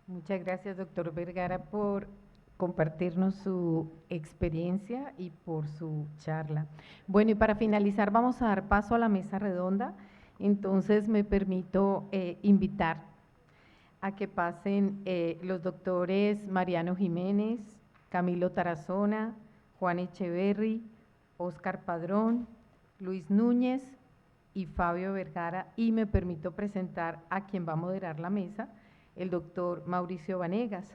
Muchas gracias, doctor Vergara, por compartirnos su experiencia y por su charla. Bueno, y para finalizar vamos a dar paso a la mesa redonda. Entonces me permito invitar a que pasen los doctores Mariano Jiménez, Camilo Tarazona, Juan Echeverry, Óscar Padrón, Luis Núñez y Fabio Vergara, y me permito presentar a quien va a moderar la mesa, el doctor Mauricio Vanegas.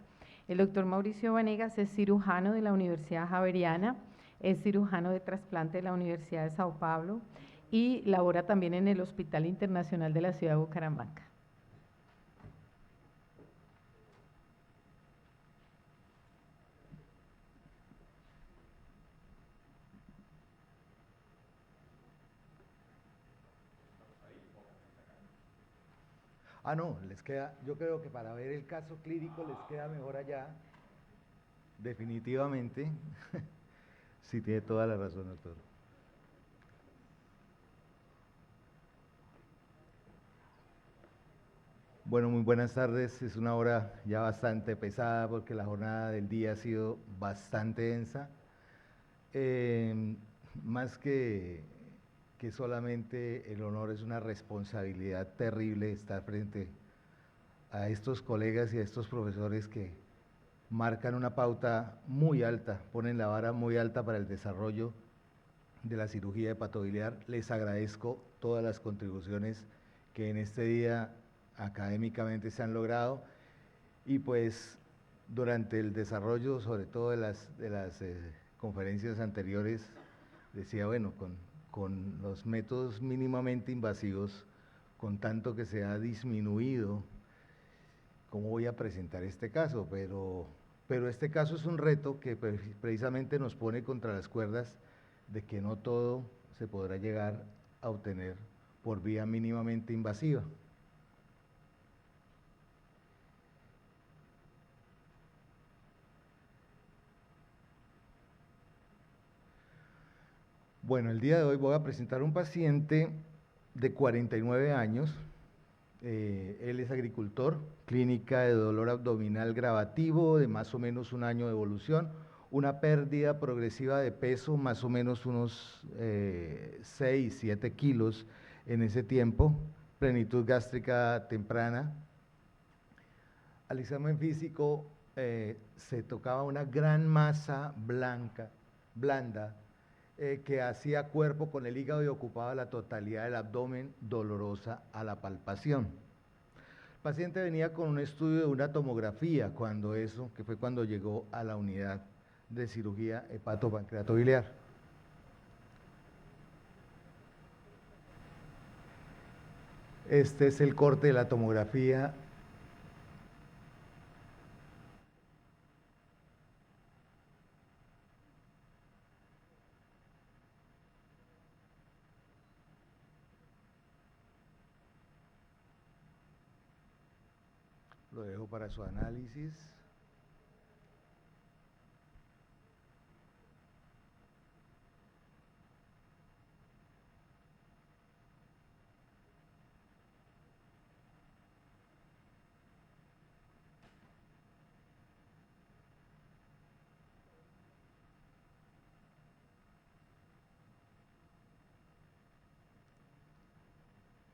El doctor Mauricio Vanegas es cirujano de la Universidad Javeriana, es cirujano de trasplante de la Universidad de Sao Paulo y labora también en el Hospital Internacional de la Ciudad de Bucaramanga. Ah, no, les queda, yo creo que para ver el caso clínico les queda mejor allá, definitivamente. Sí, tiene toda la razón, doctor. Bueno, muy buenas tardes. Es una hora ya bastante pesada porque la jornada del día ha sido bastante densa. Eh, Más que solamente el honor, es una responsabilidad terrible estar frente a estos colegas y a estos profesores que marcan una pauta muy alta, ponen la vara muy alta para el desarrollo de la cirugía hepatobiliar. Les agradezco todas las contribuciones que en este día académicamente se han logrado y pues durante el desarrollo, sobre todo de las conferencias anteriores, decía, bueno, con los métodos mínimamente invasivos, con tanto que se ha disminuido, ¿cómo voy a presentar este caso? Pero este caso es un reto que precisamente nos pone contra las cuerdas de que no todo se podrá llegar a obtener por vía mínimamente invasiva. Bueno, el día de hoy voy a presentar un paciente de 49 años. Él es agricultor, clínica de dolor abdominal gravativo de más o menos un año de evolución, una pérdida progresiva de peso, más o menos unos 6, 7 kilos en ese tiempo, plenitud gástrica temprana. Al examen físico se tocaba una gran masa blanca, blanda, que hacía cuerpo con el hígado y ocupaba la totalidad del abdomen, dolorosa a la palpación. El paciente venía con un estudio de una tomografía, que fue cuando llegó a la unidad de cirugía hepatopancreatobiliar. Este es el corte de la tomografía. Lo dejo para su análisis.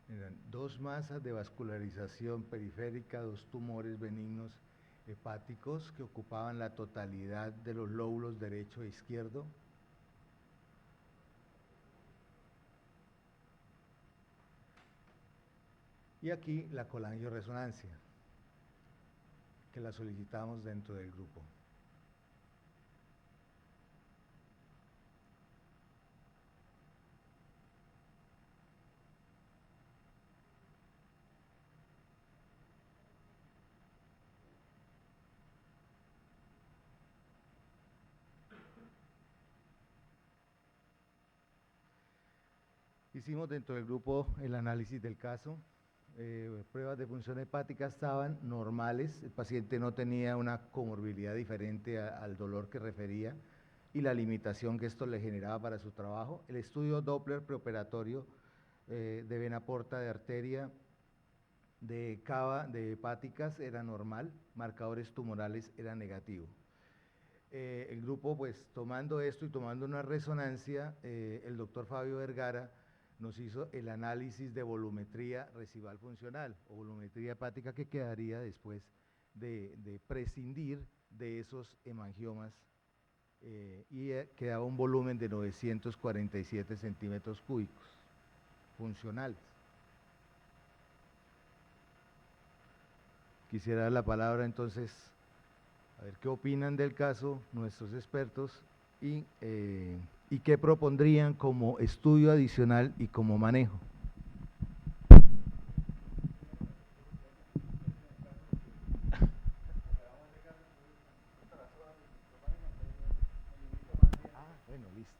Eran dos masas de vascularización periférica, dos tumores benignos hepáticos que ocupaban la totalidad de los lóbulos derecho e izquierdo. Y aquí la colangioresonancia, que la solicitamos dentro del grupo. Hicimos dentro del grupo el análisis del caso. Pruebas de función hepática estaban normales, el paciente no tenía una comorbilidad diferente al dolor que refería y la limitación que esto le generaba para su trabajo. El estudio Doppler preoperatorio de vena porta de arteria de cava de hepáticas era normal, marcadores tumorales era negativo. El grupo, pues tomando esto y tomando una resonancia, el doctor Fabio Vergara nos hizo el análisis de volumetría residual funcional o volumetría hepática que quedaría después de prescindir de esos hemangiomas y quedaba un volumen de 947 centímetros cúbicos funcionales. Quisiera dar la palabra entonces, a ver qué opinan del caso nuestros expertos y qué propondrían como estudio adicional y como manejo. Bueno, listo.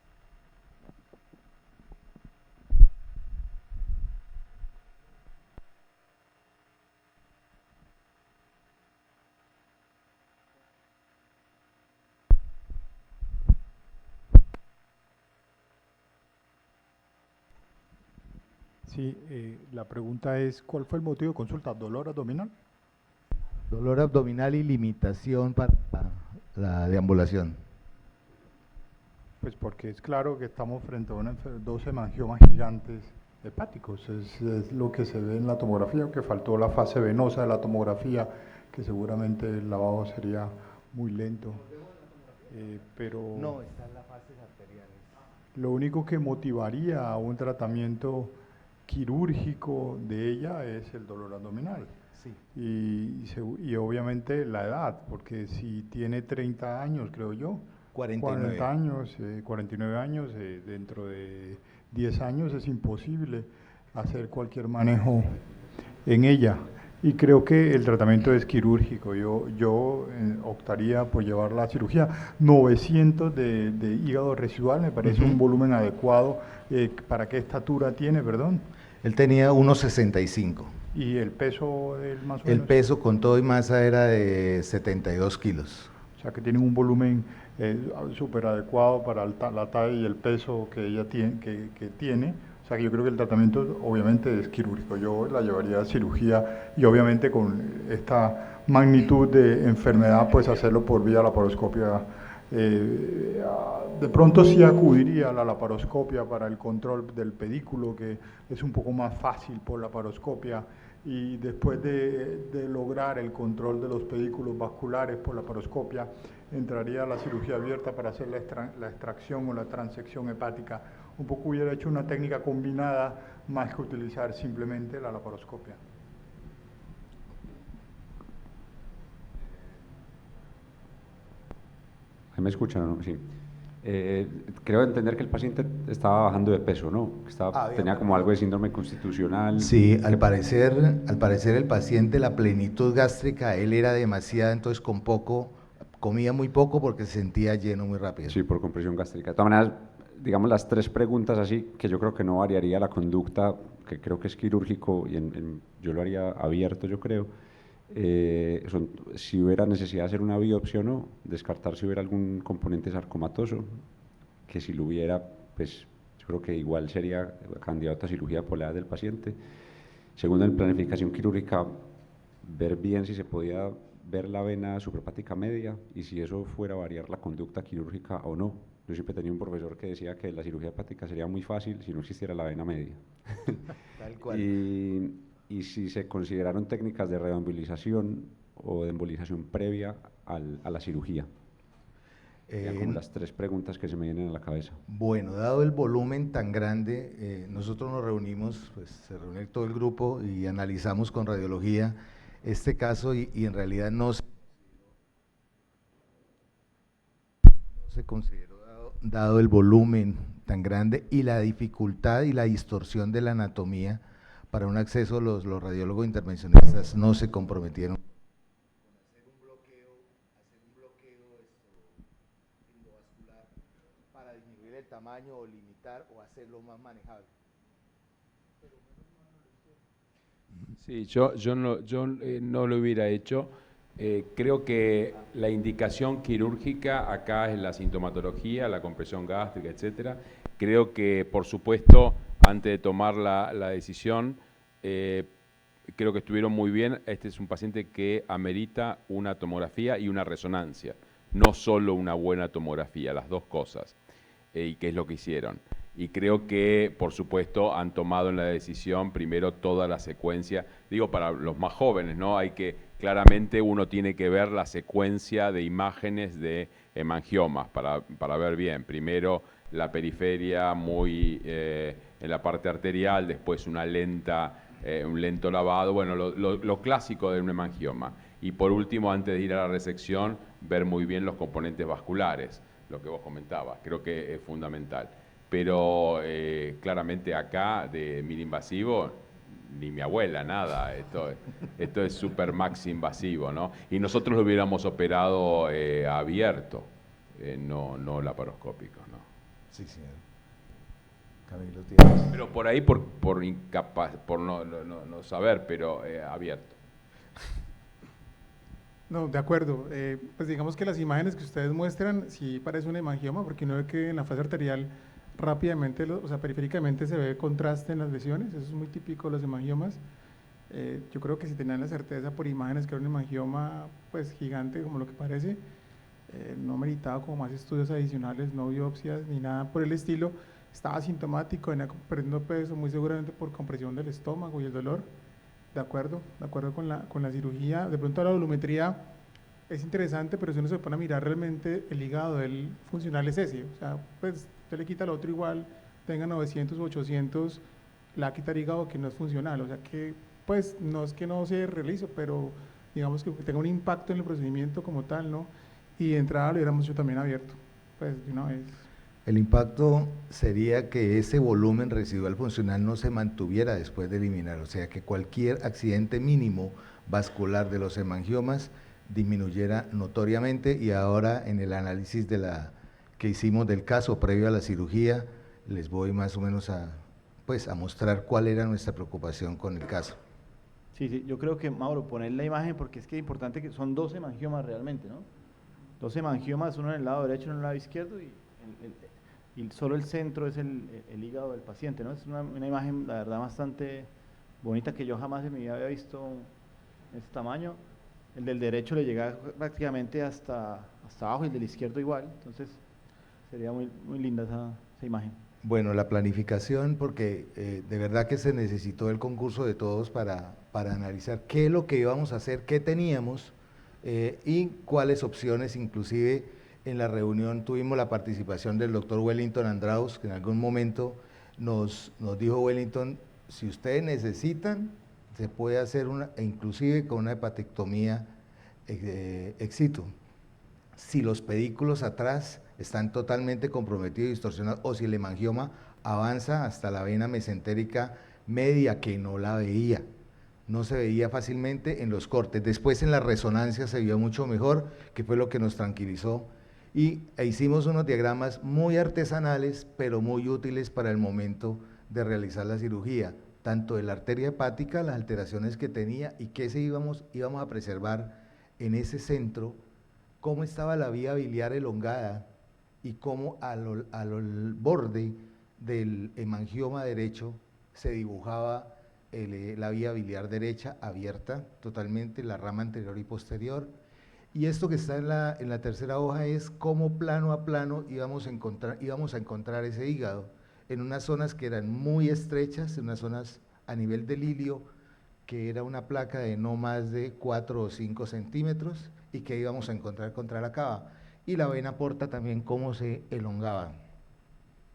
Sí, la pregunta es, ¿cuál fue el motivo de consulta? ¿Dolor abdominal? Dolor abdominal y limitación para la deambulación. Pues porque es claro que estamos frente a dos hemangiomas gigantes hepáticos, es lo que se ve en la tomografía, que faltó la fase venosa de la tomografía, que seguramente el lavado sería muy lento, pero No, están las fases arteriales. lo único que motivaría a un tratamiento quirúrgico de ella es el dolor abdominal. Sí. Y obviamente la edad, porque si tiene 30 años, creo yo, 49. 40 años, 49 años, dentro de 10 años es imposible hacer cualquier manejo en ella. Y creo que el tratamiento es quirúrgico. Yo optaría por llevarla a cirugía. 900 de hígado residual, me parece un volumen adecuado. ¿Para qué estatura tiene, perdón? Él tenía 1,65. ¿Y el peso del más o menos? El peso con todo y masa era de 72 kilos. O sea que tiene un volumen súper adecuado para la talla y el peso que ella tiene, que tiene. O sea que yo creo que el tratamiento obviamente es quirúrgico. Yo la llevaría a cirugía y obviamente con esta magnitud de enfermedad pues hacerlo por vía laparoscopia. De pronto sí acudiría a la laparoscopia para el control del pedículo, que es un poco más fácil por laparoscopia, y después de lograr el control de los pedículos vasculares por laparoscopia, entraría a la cirugía abierta para hacer la extracción o la transección hepática. Un poco hubiera hecho una técnica combinada más que utilizar simplemente la laparoscopia. ¿Me escuchan o no? Sí. Creo entender que el paciente estaba bajando de peso, ¿no? Tenía como algo de síndrome constitucional. Sí, al parecer el paciente, la plenitud gástrica, él era demasiada, entonces comía muy poco porque se sentía lleno muy rápido. Sí, por compresión gástrica. De todas maneras, digamos las tres preguntas así, que yo creo que no variaría la conducta, que creo que es quirúrgico, y yo lo haría abierto, yo creo. Son si hubiera necesidad de hacer una biopsia o no, descartar si hubiera algún componente sarcomatoso, que si lo hubiera, pues yo creo que igual sería candidato a cirugía por la edad del paciente. Segundo, en planificación quirúrgica, ver bien si se podía ver la vena suprahepática media y si eso fuera a variar la conducta quirúrgica o no. Yo siempre tenía un profesor que decía que la cirugía hepática sería muy fácil si no existiera la vena media. Tal cual. Y si se consideraron técnicas de reembolización o de embolización previa a la cirugía. Como las tres preguntas que se me vienen a la cabeza. Bueno, dado el volumen tan grande, nosotros nos reunimos, pues se reúne todo el grupo y analizamos con radiología este caso y en realidad no se consideró, dado el volumen tan grande y la dificultad y la distorsión de la anatomía, para un acceso los radiólogos intervencionistas no se comprometieron con hacer un bloqueo endovascular para disminuir el tamaño o limitar o hacerlo más manejable. Sí, yo no lo hubiera hecho. Creo que la indicación quirúrgica acá es la sintomatología, la compresión gástrica, etcétera. Creo que, por supuesto, antes de tomar la decisión, creo que estuvieron muy bien. Este es un paciente que amerita una tomografía y una resonancia, no solo una buena tomografía, las dos cosas, y qué es lo que hicieron. Y creo que, por supuesto, han tomado en la decisión primero toda la secuencia, digo para los más jóvenes, ¿no? Claramente uno tiene que ver la secuencia de imágenes de hemangiomas para ver bien. Primero la periferia muy en la parte arterial, después un lento lavado, bueno, lo clásico de un hemangioma. Y por último, antes de ir a la resección, ver muy bien los componentes vasculares, lo que vos comentabas, creo que es fundamental. Pero claramente acá, de mini-invasivo, ni mi abuela, nada, esto es super maxi invasivo, ¿no? Y nosotros lo hubiéramos operado abierto, no laparoscópico, ¿no? Sí, señor. Camilo, tienes. Pero por ahí, por incapaz, por no saber, pero abierto. No, de acuerdo. Pues digamos que las imágenes que ustedes muestran sí parece un hemangioma, porque uno ve que en la fase arterial rápidamente, o sea, periféricamente se ve contraste en las lesiones, eso es muy típico de los hemangiomas. Yo creo que si tenían la certeza por imágenes que era un hemangioma pues gigante como lo que parece, no meritaba como más estudios adicionales, no biopsias ni nada por el estilo. Estaba asintomático, venía perdiendo peso, muy seguramente por compresión del estómago y el dolor. De acuerdo con la cirugía. De pronto la volumetría es interesante, pero si uno se pone a mirar realmente el hígado del funcional es ese. O sea, pues usted le quita al otro igual, tenga 900 u 800, le va a quitar hígado que no es funcional. O sea que, pues, no es que no se realice, pero digamos que tenga un impacto en el procedimiento como tal, ¿no? Y de entrada lo hubiéramos hecho también abierto, pues, de una vez. El impacto sería que ese volumen residual funcional no se mantuviera después de eliminar, o sea, que cualquier accidente mínimo vascular de los hemangiomas disminuyera notoriamente. Y ahora en el análisis que hicimos del caso previo a la cirugía, les voy más o menos a mostrar cuál era nuestra preocupación con el caso. Sí, yo creo que, Mauro, poner la imagen, porque es que es importante que son 12 hemangiomas realmente, ¿no? 12 hemangiomas, uno en el lado derecho y uno en el lado izquierdo, y solo el centro es el hígado del paciente, ¿no? Es una imagen, la verdad, bastante bonita, que yo jamás en mi vida había visto en este tamaño. El del derecho le llega prácticamente hasta abajo, y el del izquierdo igual, entonces sería muy, muy linda esa imagen. Bueno, la planificación, porque de verdad que se necesitó el concurso de todos para analizar qué es lo que íbamos a hacer, qué teníamos y cuáles opciones. Inclusive en la reunión tuvimos la participación del doctor Wellington Andraus, que en algún momento nos dijo: Wellington, si ustedes necesitan, se puede hacer inclusive con una hepatectomía ex situ. Si los pedículos atrás están totalmente comprometidos y distorsionados, o si el hemangioma avanza hasta la vena mesentérica media, que no la veía, no se veía fácilmente en los cortes. Después en la resonancia se vio mucho mejor, que fue lo que nos tranquilizó, e hicimos unos diagramas muy artesanales, pero muy útiles para el momento de realizar la cirugía, tanto de la arteria hepática, las alteraciones que tenía y qué íbamos a preservar en ese centro, cómo estaba la vía biliar elongada y cómo al borde del hemangioma derecho se dibujaba la vía biliar derecha abierta totalmente, la rama anterior y posterior. Y esto que está en la tercera hoja es cómo plano a plano íbamos a encontrar ese hígado en unas zonas que eran muy estrechas, en unas zonas a nivel del ilio, que era una placa de no más de 4 o 5 centímetros y que íbamos a encontrar contra la cava. Y la vena porta también cómo se elongaba.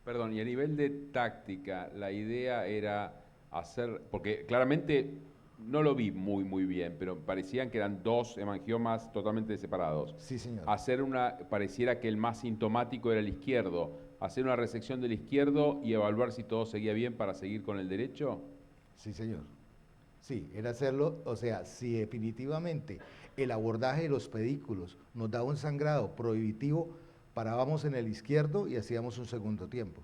Perdón, y a nivel de táctica, la idea era hacer, porque claramente no lo vi muy bien, pero parecían que eran dos hemangiomas totalmente separados. Sí, señor. Pareciera que el más sintomático era el izquierdo, hacer una resección del izquierdo y evaluar si todo seguía bien para seguir con el derecho. Sí, señor. Sí, era hacerlo, o sea, si definitivamente el abordaje de los pedículos nos daba un sangrado prohibitivo, parábamos en el izquierdo y hacíamos un segundo tiempo.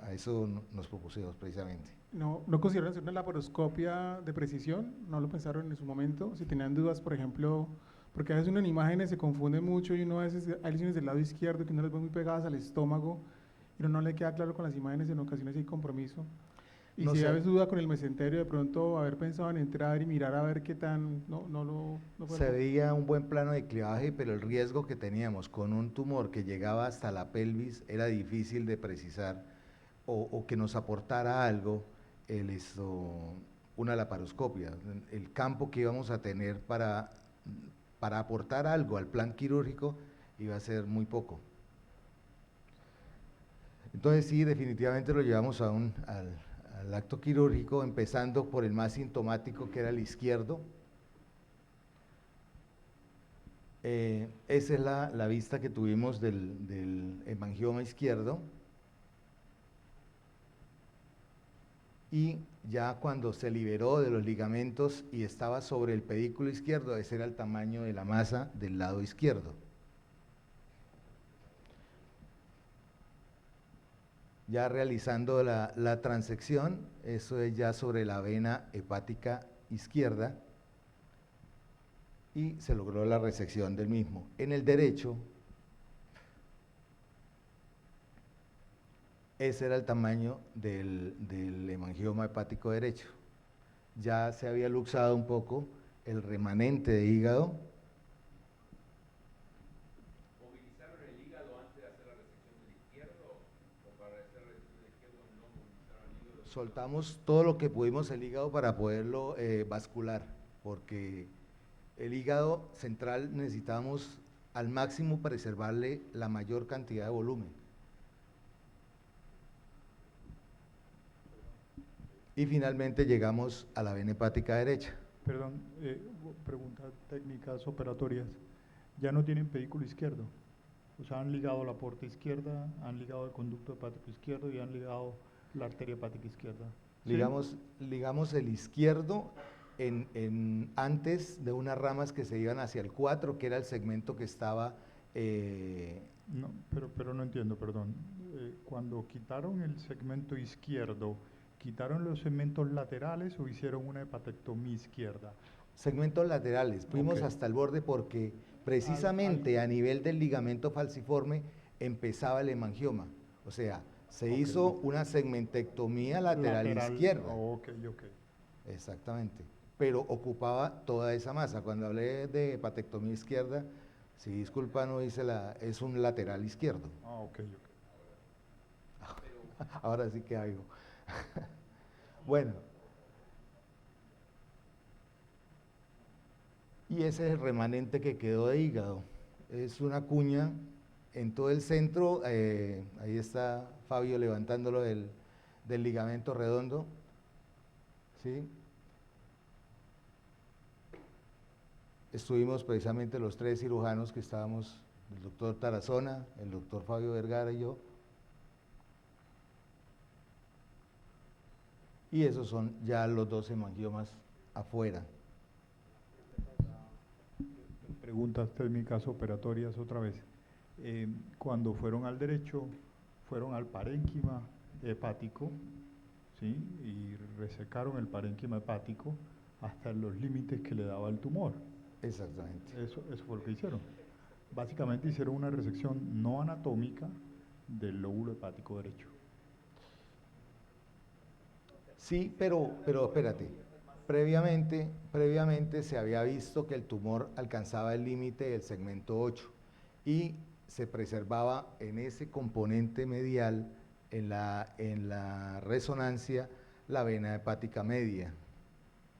A eso nos propusimos precisamente. ¿No consideraron hacer una laparoscopia de precisión? ¿No lo pensaron en su momento? Si tenían dudas, por ejemplo, porque a veces uno en imágenes se confunde mucho y uno a veces hay lesiones del lado izquierdo que uno las ve muy pegadas al estómago y uno no le queda claro con las imágenes, en ocasiones hay compromiso. Y No si sé. habes duda con el mesenterio, de pronto haber pensado en entrar y mirar a ver qué tan, no fue Se algo. veía un buen plano de clivaje, pero el riesgo que teníamos con un tumor que llegaba hasta la pelvis era difícil de precisar o que nos aportara algo una laparoscopia. El campo que íbamos a tener para aportar algo al plan quirúrgico iba a ser muy poco. Entonces sí, definitivamente lo llevamos al acto quirúrgico, empezando por el más sintomático, que era el izquierdo. Esa es la vista que tuvimos del hemangioma izquierdo. Y ya cuando se liberó de los ligamentos y estaba sobre el pedículo izquierdo, ese era el tamaño de la masa del lado izquierdo. Ya realizando la transección, eso es ya sobre la vena hepática izquierda, y se logró la resección del mismo. En el derecho, ese era el tamaño del hemangioma hepático derecho. Ya se había luxado un poco el remanente de hígado. ¿Movilizaron el hígado antes de hacer la resección del izquierdo? ¿O para hacer la resección del izquierdo no movilizaron el hígado? Soltamos todo lo que pudimos el hígado para poderlo vascular, porque el hígado central necesitamos al máximo preservarle la mayor cantidad de volumen. Y finalmente llegamos a la vena hepática derecha. Perdón, preguntas técnicas operatorias. ¿Ya no tienen pedículo izquierdo? O sea, han ligado la aorta izquierda, han ligado el conducto hepático izquierdo y han ligado la arteria hepática izquierda. ¿Sí? Ligamos el izquierdo antes de unas ramas que se iban hacia el 4, que era el segmento que estaba… No, pero no entiendo, perdón. Cuando quitaron el segmento izquierdo, ¿quitaron los segmentos laterales o hicieron una hepatectomía izquierda? segmentos laterales, fuimos Ok. hasta el borde porque precisamente a nivel del ligamento falciforme empezaba el hemangioma. O sea, se Ok. hizo una segmentectomía lateral izquierda. Ok. Exactamente. Pero ocupaba toda esa masa. Cuando hablé de hepatectomía izquierda, si disculpa, no hice es un lateral izquierdo. Ok. Ahora sí que hago. Bueno. Y ese es el remanente que quedó de hígado. Es una cuña en todo el centro. Ahí está Fabio levantándolo del ligamento redondo. ¿Sí? Estuvimos precisamente los 3 cirujanos que estábamos, el doctor Tarazona, el doctor Fabio Vergara y yo. Y esos son ya los 2 hemangiomas afuera. Preguntas técnicas operatorias otra vez. Cuando fueron al derecho, fueron al parénquima hepático, ¿sí? Y resecaron el parénquima hepático hasta los límites que le daba el tumor. Exactamente. Eso fue lo que hicieron. Básicamente hicieron una resección no anatómica del lóbulo hepático derecho. Sí, pero espérate. Previamente se había visto que el tumor alcanzaba el límite del segmento 8 y se preservaba en ese componente medial, en la resonancia, la vena hepática media.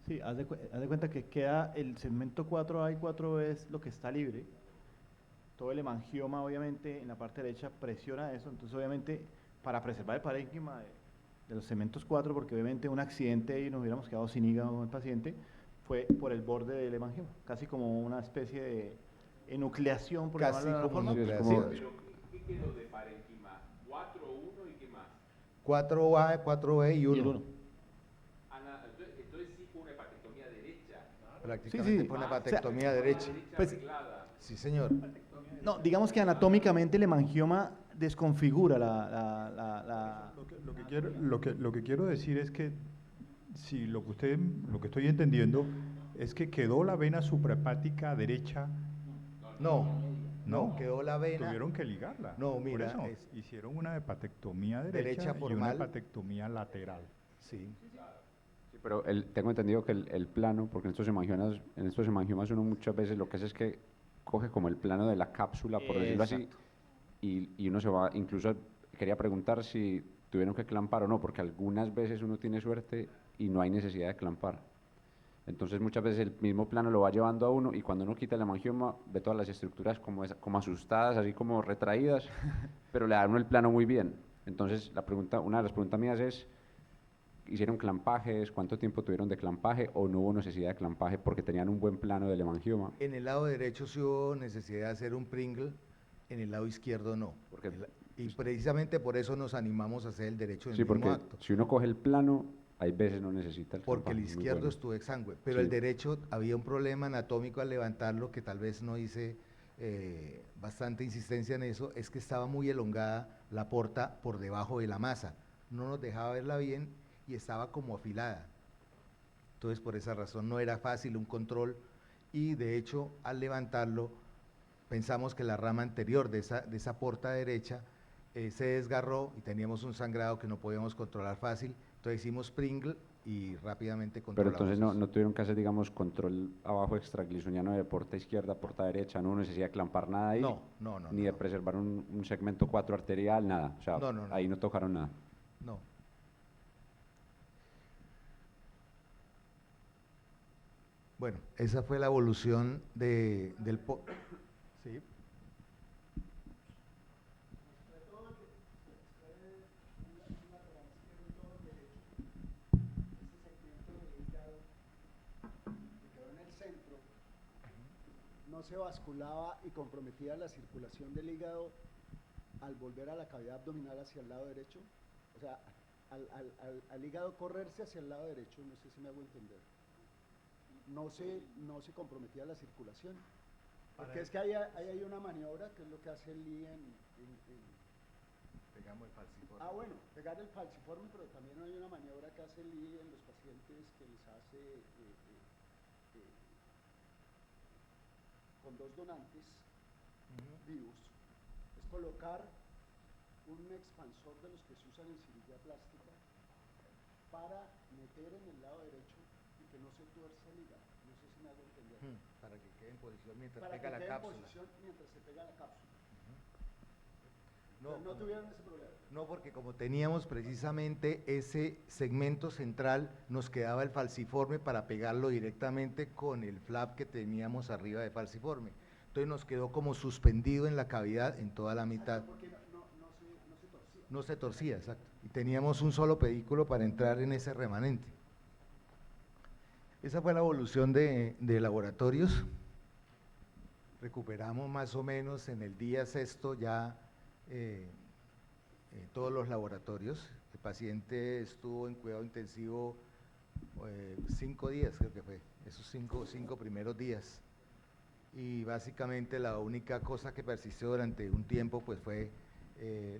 Sí, haz de cuenta que queda el segmento 4A y 4B es lo que está libre. Todo el hemangioma, obviamente, en la parte derecha presiona eso. Entonces, obviamente, para preservar el parénquima de los segmentos 4, porque obviamente un accidente y nos hubiéramos quedado sin hígado con el paciente, fue por el borde del hemangioma, casi como una especie de enucleación, por Casi llamarlo de como alguna forma. nucleación. Pero, ¿qué quedó de parénquima? ¿4, 1 y qué más? 4A, 4B y 1. Y el 1. Entonces sí fue una hepatectomía derecha. Prácticamente Sí. fue una O sea, hepatectomía derecha. Pues, arreglada. Sí, señor. no, digamos que anatómicamente el hemangioma desconfigura la Lo que quiero decir es que si lo que estoy entendiendo es que quedó la vena suprahepática derecha. No, quedó la vena. Tuvieron que ligarla. No, Por mira, eso hicieron una hepatectomía derecha y una formal. hepatectomía lateral. Sí. Sí, pero tengo entendido que el plano, porque en estos hemangiomas uno muchas veces lo que hace es que coge como el plano de la cápsula, por decirlo así, Exacto. y uno se va, incluso quería preguntar si tuvieron que clampar o no, porque algunas veces uno tiene suerte y no hay necesidad de clampar. Entonces muchas veces el mismo plano lo va llevando a uno y cuando uno quita el hemangioma ve todas las estructuras como asustadas, así como retraídas, pero le da a uno el plano muy bien. Entonces una de las preguntas mías es, ¿hicieron clampajes? ¿Cuánto tiempo tuvieron de clampaje o no hubo necesidad de clampaje porque tenían un buen plano del hemangioma? En el lado derecho sí hubo necesidad de hacer un Pringle, en el lado izquierdo no. Porque, Y precisamente por eso nos animamos a hacer el derecho en sí, el mismo porque acto. si uno coge el plano, hay veces no necesita el Porque el clampaje, muy izquierdo bueno. estuvo exangüe, pero Sí. el derecho había un problema anatómico al levantarlo, que tal vez no hice bastante insistencia en eso, es que estaba muy elongada la porta por debajo de la masa, no nos dejaba verla bien y estaba como afilada. Entonces por esa razón no era fácil un control y de hecho al levantarlo pensamos que la rama anterior de esa porta derecha se desgarró y teníamos un sangrado que no podíamos controlar fácil, entonces hicimos Pringle y rápidamente Pero controlamos entonces eso. no tuvieron que hacer, digamos, control abajo extraglisoniano de porta izquierda, porta derecha, no hubo necesidad de clampar nada ahí, No, ni de preservar un segmento 4 arterial, nada. O sea, No. ahí no tocaron nada. No. Bueno, esa fue la evolución Sí. quedó en el centro, no se basculaba y comprometía la circulación del hígado al volver a la cavidad abdominal hacia el lado derecho, o sea, al hígado correrse hacia el lado derecho, no sé si me hago entender, no se comprometía la circulación, porque es que ahí hay una maniobra que es lo que hace el Lee Pegamos el falciforme. bueno, pegar el falciforme, pero también hay una maniobra que hace el Lee en los pacientes que les hace con dos donantes vivos, es colocar un expansor de los que se usan en cirugía plástica para meter en el lado derecho y que no se tuerza el hígado. No sé si me hago entender. Para que quede en posición mientras Para pega que la quede en cápsula. posición mientras se pega la cápsula. No, No tuvieron ese problema. No, porque como teníamos precisamente ese segmento central, nos quedaba el falciforme para pegarlo directamente con el flap que teníamos arriba de falciforme. Entonces nos quedó como suspendido en la cavidad en toda la mitad. Porque no se torcía. No se torcía, exacto. Y teníamos un solo pedículo para entrar en ese remanente. Esa fue la evolución de laboratorios. Recuperamos más o menos en el día sexto ya todos los laboratorios. El paciente estuvo en cuidado intensivo 5 días, creo que fue, esos cinco primeros días. Y básicamente la única cosa que persistió durante un tiempo pues fue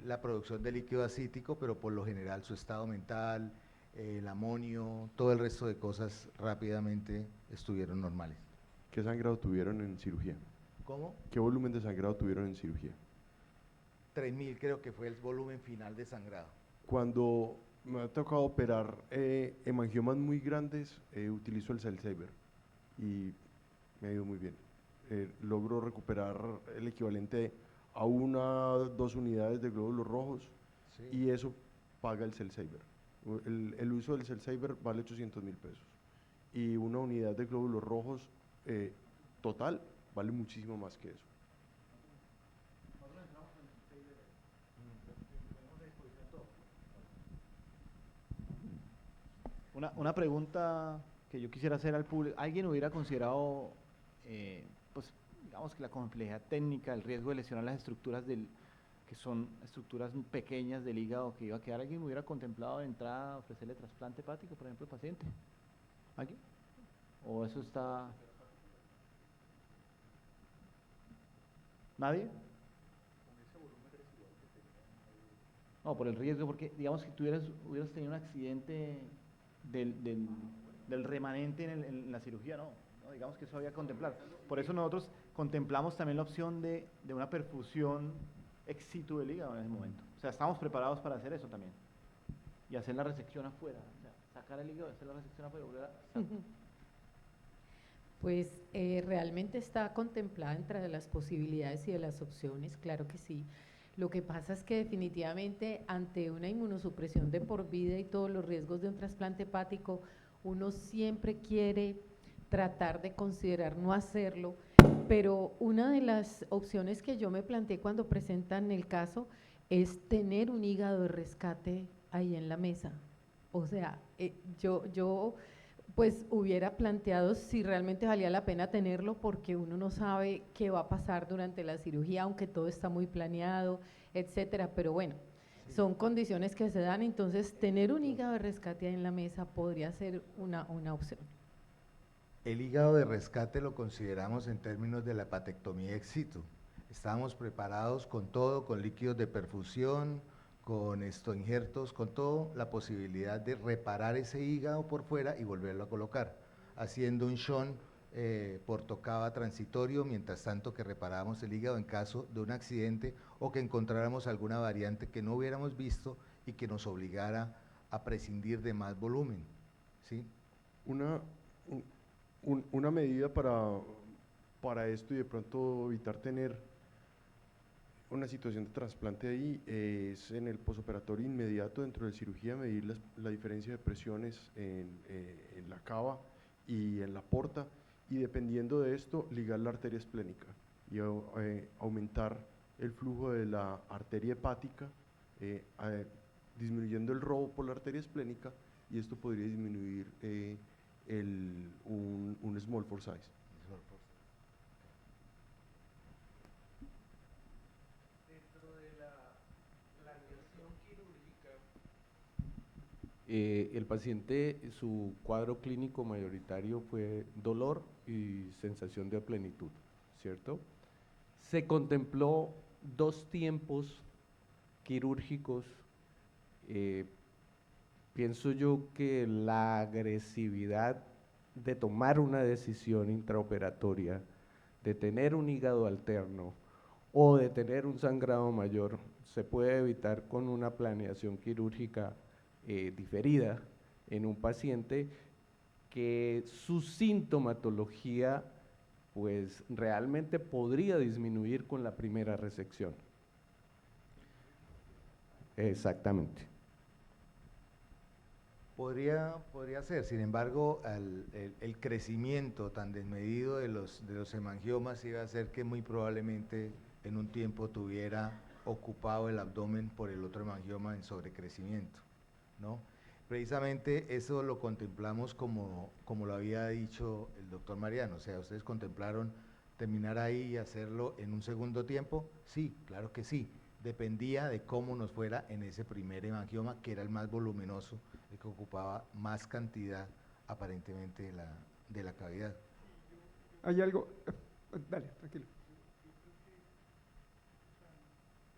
la producción de líquido acítico, pero por lo general su estado mental, el amonio, todo el resto de cosas rápidamente estuvieron normales. ¿Qué sangrado tuvieron en cirugía? ¿Cómo? ¿Qué volumen de sangrado tuvieron en cirugía? 3.000 creo que fue el volumen final de sangrado. Cuando me ha tocado operar hemangiomas muy grandes, utilizo el Cell Saver y me ha ido muy bien. Logro recuperar el equivalente a 1 o 2 unidades de glóbulos rojos, Sí. y eso paga el Cell Saver. El uso del Cell Saver vale 800.000 pesos y una unidad de glóbulos rojos total vale muchísimo más que eso. Una pregunta que yo quisiera hacer al público. ¿Alguien hubiera considerado, pues, digamos que la complejidad técnica, el riesgo de lesionar las estructuras que son estructuras pequeñas del hígado que iba a quedar? ¿Alguien hubiera contemplado de entrada ofrecerle trasplante hepático, por ejemplo, al paciente? ¿Alguien? ¿O eso está...? ¿Nadie? No, por el riesgo, porque digamos que tú hubieras tenido un accidente del remanente en la cirugía, no, digamos que eso había que contemplar. Por eso nosotros contemplamos también la opción de una perfusión ex situ del hígado en ese momento. O sea, estamos preparados para hacer eso también y hacer la resección afuera. O sea, sacar el hígado, hacer la resección y volver a... Pues realmente está contemplada entre las posibilidades y de las opciones, claro que sí. Lo que pasa es que definitivamente ante una inmunosupresión de por vida y todos los riesgos de un trasplante hepático, uno siempre quiere tratar de considerar no hacerlo, pero una de las opciones que yo me planteé cuando presentan el caso es tener un hígado de rescate ahí en la mesa. O sea, yo pues hubiera planteado si realmente valía la pena tenerlo, porque uno no sabe qué va a pasar durante la cirugía, aunque todo está muy planeado, etcétera, pero bueno, son condiciones que se dan, entonces tener un hígado de rescate ahí en la mesa podría ser una opción. El hígado de rescate lo consideramos en términos de la hepatectomía ex situ. Estábamos preparados con todo, con líquidos de perfusión, con injertos, con todo, la posibilidad de reparar ese hígado por fuera y volverlo a colocar, haciendo un shunt por tocaba transitorio, mientras tanto que reparábamos el hígado en caso de un accidente o que encontráramos alguna variante que no hubiéramos visto y que nos obligara a prescindir de más volumen, ¿sí? Una medida para esto y de pronto evitar tener una situación de trasplante ahí es en el posoperatorio inmediato dentro de cirugía medir la diferencia de presiones en la cava y en la porta, y dependiendo de esto ligar la arteria esplénica y aumentar el flujo de la arteria hepática, disminuyendo el robo por la arteria esplénica, y esto podría disminuir un small for size. El paciente, su cuadro clínico mayoritario fue dolor y sensación de plenitud, ¿cierto? Se contempló 2 tiempos quirúrgicos. Pienso yo que la agresividad de tomar una decisión intraoperatoria, de tener un hígado alterno o de tener un sangrado mayor, se puede evitar con una planeación quirúrgica diferida en un paciente que su sintomatología pues realmente podría disminuir con la primera resección. Exactamente. Podría ser, sin embargo, el crecimiento tan desmedido de los hemangiomas iba a hacer que muy probablemente en un tiempo tuviera ocupado el abdomen por el otro hemangioma en sobrecrecimiento, ¿no? Precisamente eso lo contemplamos como lo había dicho el doctor Mariano, o sea, ¿ustedes contemplaron terminar ahí y hacerlo en un segundo tiempo? Sí, claro que sí, dependía de cómo nos fuera en ese primer hemangioma, que era el más voluminoso, el que ocupaba más cantidad aparentemente de la cavidad. Hay algo, dale, tranquilo.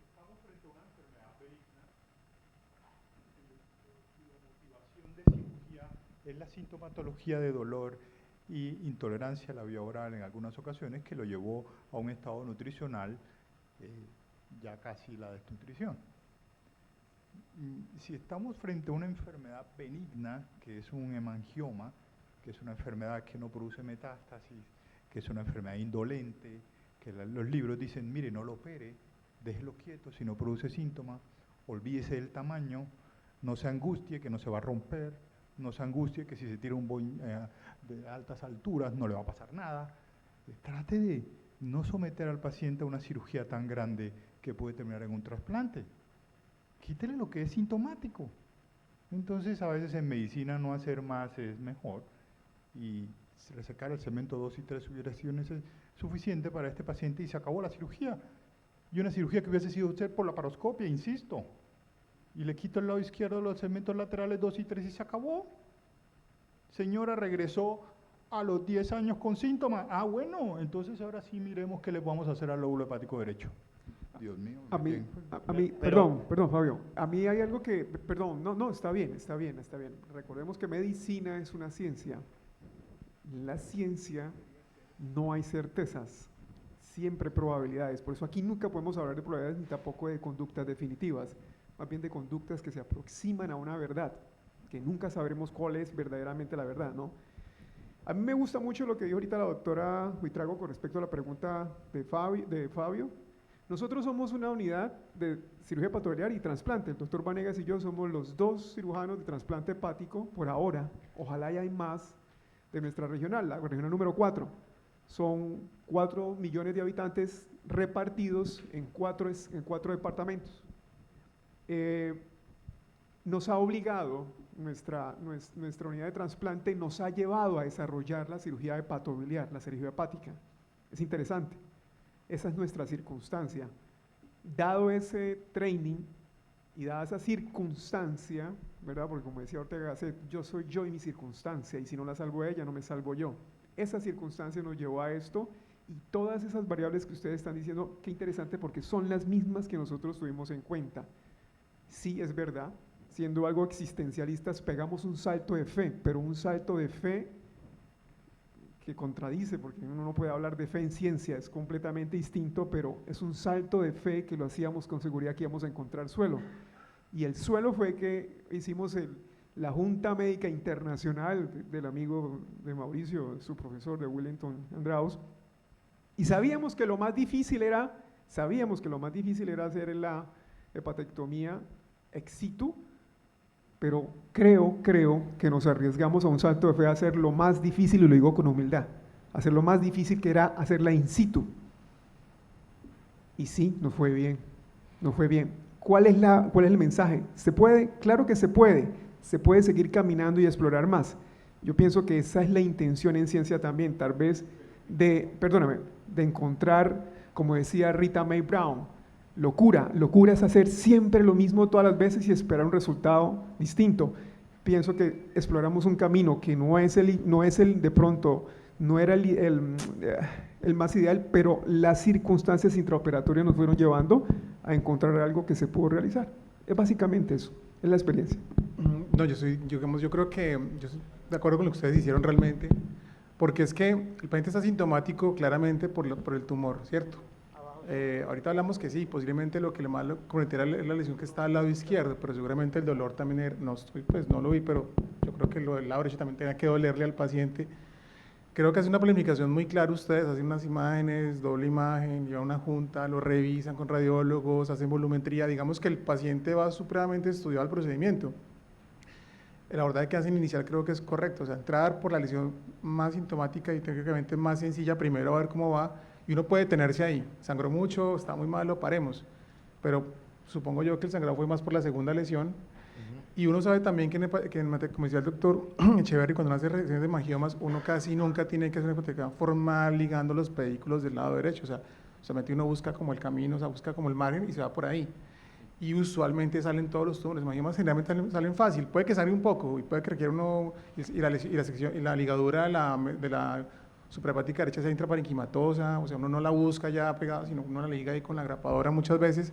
Estamos frente a una enfermedad benigna y la motivación de cirugía es la sintomatología de dolor y intolerancia a la vía oral en algunas ocasiones, que lo llevó a un estado nutricional ya casi la desnutrición. Si estamos frente a una enfermedad benigna, que es un hemangioma, que es una enfermedad que no produce metástasis, que es una enfermedad indolente, que los libros dicen, mire, no lo opere, déjelo quieto, si no produce síntomas, olvídese del tamaño, no se angustie que no se va a romper, no se angustie que si se tira un Boeing de altas alturas no le va a pasar nada. Trate de no someter al paciente a una cirugía tan grande que puede terminar en un trasplante. Quítele lo que es sintomático. Entonces, a veces en medicina no hacer más es mejor, y resecar el segmento 2 y 3 hubiera sido suficiente para este paciente y se acabó la cirugía. Y una cirugía que hubiese sido usted por la laparoscopia, insisto, y le quito el lado izquierdo de los segmentos laterales 2 y 3 y se acabó. Señora, regresó a los 10 años con síntomas. Ah, bueno, entonces ahora sí miremos qué le vamos a hacer al lóbulo hepático derecho. Dios mío. A mí, perdón, Fabio, a mí hay algo que, perdón, no, está bien. Recordemos que medicina es una ciencia. En la ciencia no hay certezas, siempre probabilidades. Por eso aquí nunca podemos hablar de probabilidades ni tampoco de conductas definitivas, más bien de conductas que se aproximan a una verdad, que nunca sabremos cuál es verdaderamente la verdad, ¿no? A mí me gusta mucho lo que dijo ahorita la doctora Huitrago con respecto a la pregunta de Fabio. Nosotros somos una unidad de cirugía hepatobiliar y trasplante. El doctor Vanegas y yo somos los 2 cirujanos de trasplante hepático por ahora. Ojalá hay más de nuestra regional, la regional número 4. Son 4 millones de habitantes repartidos en 4 departamentos. Nos ha obligado, nuestra unidad de trasplante nos ha llevado a desarrollar la cirugía hepatobiliar, la cirugía hepática. Es interesante. Esa es nuestra circunstancia. Dado ese training y dada esa circunstancia, ¿verdad? Porque como decía Ortega Gasset, yo soy yo y mi circunstancia, y si no la salvo ella, no me salvo yo. Esa circunstancia nos llevó a esto, y todas esas variables que ustedes están diciendo, qué interesante, porque son las mismas que nosotros tuvimos en cuenta. Sí, es verdad, siendo algo existencialistas, pegamos un salto de fe, pero un salto de fe que contradice, porque uno no puede hablar de fe en ciencia, es completamente distinto, pero es un salto de fe que lo hacíamos con seguridad que íbamos a encontrar suelo. Y el suelo fue que hicimos la Junta Médica Internacional del amigo de Mauricio, su profesor de Wellington Andraus, y sabíamos que lo más difícil era hacer la hepatectomía ex situ, pero creo que nos arriesgamos a un salto de fe a hacer lo más difícil, y lo digo con humildad, hacer lo más difícil, que era hacerla in situ. Y sí, nos fue bien. ¿Cuál es el mensaje? ¿Se puede? Claro que se puede seguir caminando y explorar más. Yo pienso que esa es la intención en ciencia también, tal vez de encontrar, como decía Rita Mae Brown, locura es hacer siempre lo mismo todas las veces y esperar un resultado distinto. Pienso que exploramos un camino que no es el de pronto, no era el más ideal, pero las circunstancias intraoperatorias nos fueron llevando a encontrar algo que se pudo realizar. Es básicamente eso, es la experiencia. No, yo creo que yo estoy de acuerdo con lo que ustedes hicieron realmente, porque es que el paciente está sintomático claramente por el tumor, ¿cierto? Ahorita hablamos que sí, posiblemente lo que le más cometiera es la lesión que está al lado izquierdo, pero seguramente el dolor también, no lo vi, pero yo creo que lo del lado derecho también tenía que dolerle al paciente. Creo que hace una planificación muy clara ustedes, hacen unas imágenes, doble imagen, llevan una junta, lo revisan con radiólogos, hacen volumetría, digamos que el paciente va supremamente estudiado al procedimiento. El abordaje que hacen inicial creo que es correcto, o sea, entrar por la lesión más sintomática y técnicamente más sencilla, primero a ver cómo va, y uno puede detenerse ahí, sangró mucho, está muy malo, paremos, pero supongo yo que el sangrado fue más por la segunda lesión, y uno sabe también que, como decía el doctor Echeverry, cuando uno hace recepciones de hemangiomas, uno casi nunca tiene que hacer una hepatectomía formal ligando los pedículos del lado derecho, o sea, solamente uno busca como el camino, o sea, busca como el margen y se va por ahí. Y usualmente salen todos los tumores, hemangiomas generalmente salen fácil, puede que salga un poco, y puede que requiera uno, y la ligadura de la suprahepática derecha sea intraparenquimatosa, o sea, uno no la busca ya pegada, sino uno la liga ahí con la grapadora muchas veces,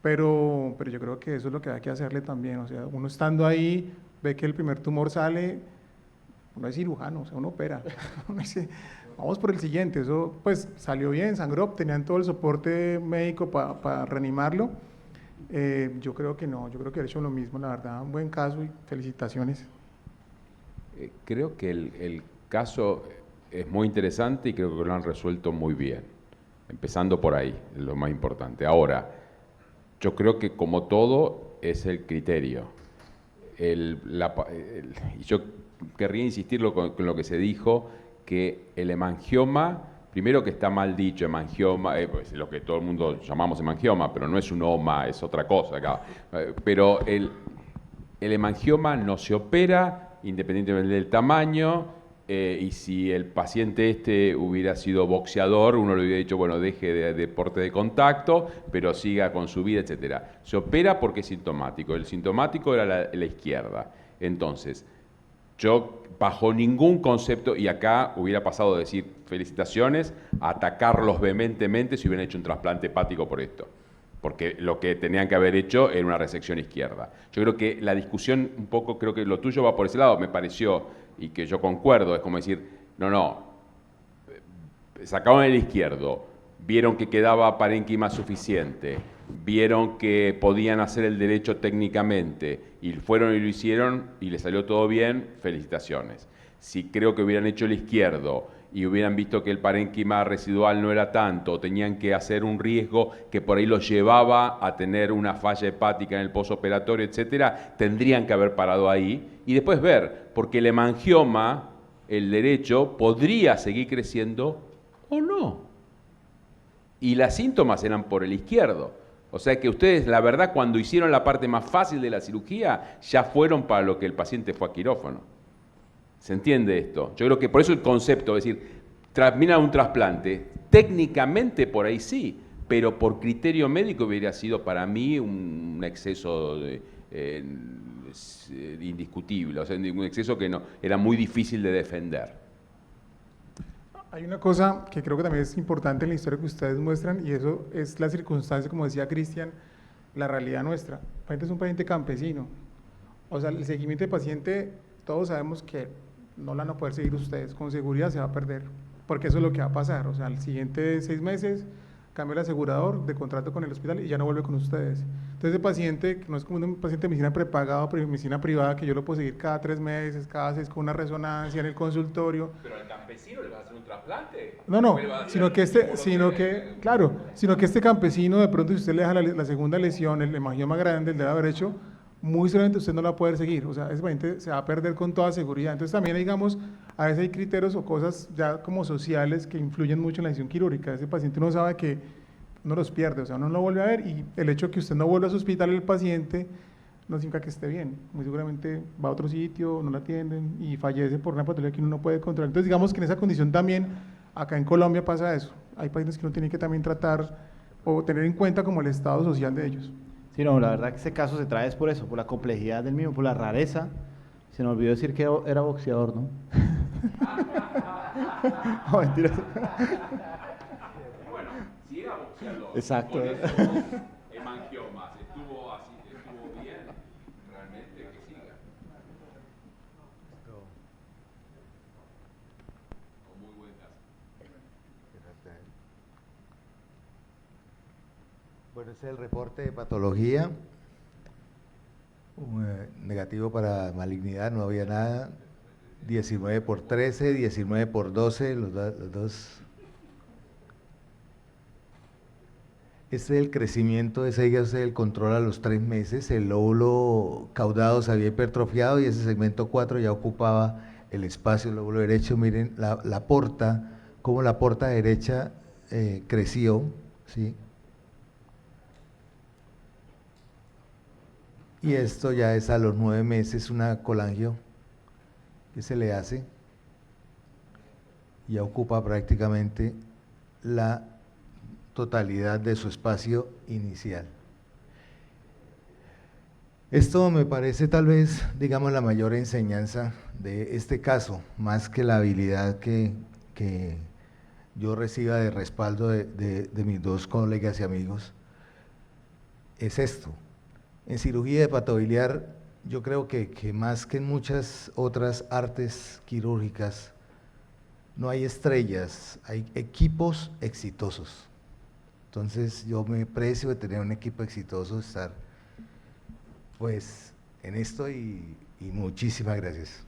pero yo creo que eso es lo que hay que hacerle también, o sea, uno estando ahí, ve que el primer tumor sale, uno es cirujano, o sea, uno opera, uno dice, vamos por el siguiente, eso pues salió bien, sangró, tenían todo el soporte médico para reanimarlo. Yo creo que no, yo creo que he hecho lo mismo, la verdad, un buen caso y felicitaciones. Creo que el caso es muy interesante y creo que lo han resuelto muy bien, empezando por ahí, es lo más importante. Ahora, yo creo que como todo es el criterio. Y yo querría insistir con lo que se dijo, que el hemangioma, primero que está mal dicho, hemangioma, pues lo que todo el mundo llamamos hemangioma, pero no es un oma, es otra cosa acá. Pero el hemangioma no se opera independientemente del tamaño, y si el paciente hubiera sido boxeador, uno le hubiera dicho, bueno, deje de deporte de contacto, pero siga con su vida, etcétera. Se opera porque es sintomático. El sintomático era la izquierda. Entonces, yo bajo ningún concepto, y acá hubiera pasado de decir felicitaciones, a atacarlos vehementemente si hubieran hecho un trasplante hepático por esto, porque lo que tenían que haber hecho era una resección izquierda. Yo creo que la discusión un poco, creo que lo tuyo va por ese lado, me pareció, y que yo concuerdo, es como decir, no, sacaron el izquierdo, vieron que quedaba parénquima suficiente, vieron que podían hacer el derecho técnicamente y fueron y lo hicieron y les salió todo bien, felicitaciones. Si creo que hubieran hecho el izquierdo y hubieran visto que el parénquima residual no era tanto, tenían que hacer un riesgo que por ahí los llevaba a tener una falla hepática en el posoperatorio, etcétera, tendrían que haber parado ahí y después ver, porque el hemangioma, el derecho, podría seguir creciendo o no. Y las síntomas eran por el izquierdo. O sea que ustedes, la verdad, cuando hicieron la parte más fácil de la cirugía, ya fueron para lo que el paciente fue a quirófano. ¿Se entiende esto? Yo creo que por eso el concepto, es decir, termina un trasplante, técnicamente por ahí sí, pero por criterio médico hubiera sido para mí un exceso indiscutible, o sea, un exceso que no, era muy difícil de defender. Hay una cosa que creo que también es importante en la historia que ustedes muestran y eso es la circunstancia, como decía Cristian, la realidad nuestra. El paciente es un paciente campesino. O sea, el seguimiento de paciente, todos sabemos que no la van a poder seguir ustedes, con seguridad se va a perder, porque eso es lo que va a pasar. O sea, al siguiente 6 meses cambia el asegurador de contrato con el hospital y ya no vuelve con ustedes. Entonces, el paciente, que no es como un paciente de medicina prepagado, pero de medicina privada, que yo lo puedo seguir cada 3 meses, cada 6 con una resonancia en el consultorio. Pero al campesino le va a hacer un trasplante. No, sino que este campesino, de pronto, si usted le deja la segunda lesión, el hemangioma grande, el dedo derecho, muy seguramente usted no la va a poder seguir. O sea, ese paciente se va a perder con toda seguridad. Entonces, también, digamos, a veces hay criterios o cosas ya como sociales que influyen mucho en la decisión quirúrgica. Ese paciente uno sabe que uno los pierde, o sea, uno no lo vuelve a ver y el hecho de que usted no vuelva a su hospital el paciente no significa que esté bien. Muy seguramente va a otro sitio, no la atienden y fallece por una patología que uno no puede controlar. Entonces, digamos que en esa condición también, acá en Colombia pasa eso. Hay pacientes que uno tiene que también tratar o tener en cuenta como el estado social de ellos. Sí, no, la verdad que este caso se trae es por eso, por la complejidad del mismo, por la rareza. Se me olvidó decir que era boxeador, ¿no? No, mentiras. Bueno, si era boxeador, exacto. con esos hemangiomas, estuvo bien, realmente que siga. Con muy buen caso. Bueno, ese es el reporte de patología. Negativo para malignidad, no había nada. 19 por 13, 19 por 12, los dos. Este es el crecimiento de ese hígado, el control a los 3 meses. El lóbulo caudado se había hipertrofiado y ese segmento 4 ya ocupaba el espacio del lóbulo derecho. Miren la porta, cómo la porta derecha creció, ¿sí? Y esto ya es a los 9 meses, una colangio que se le hace. Ya ocupa prácticamente la totalidad de su espacio inicial. Esto me parece tal vez, digamos, la mayor enseñanza de este caso, más que la habilidad que yo reciba de respaldo de mis 2 colegas y amigos, es esto. En cirugía hepatobiliar, yo creo que más que en muchas otras artes quirúrgicas, no hay estrellas, hay equipos exitosos. Entonces, yo me precio de tener un equipo exitoso, estar pues en esto y muchísimas gracias.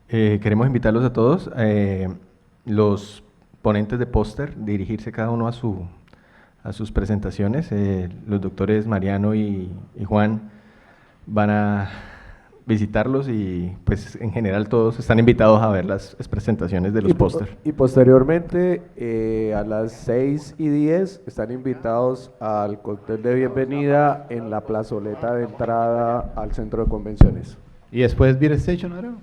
Queremos invitarlos a todos, los ponentes de póster, dirigirse cada uno a sus presentaciones. Los doctores Mariano y Juan van a visitarlos y pues en general todos están invitados a ver las presentaciones de los póster. Y posteriormente a las 6:10 están invitados al cóctel de bienvenida en la plazoleta de entrada al centro de convenciones. ¿Y después Beer Station, ahora?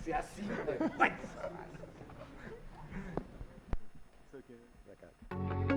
Sí, así. Acá.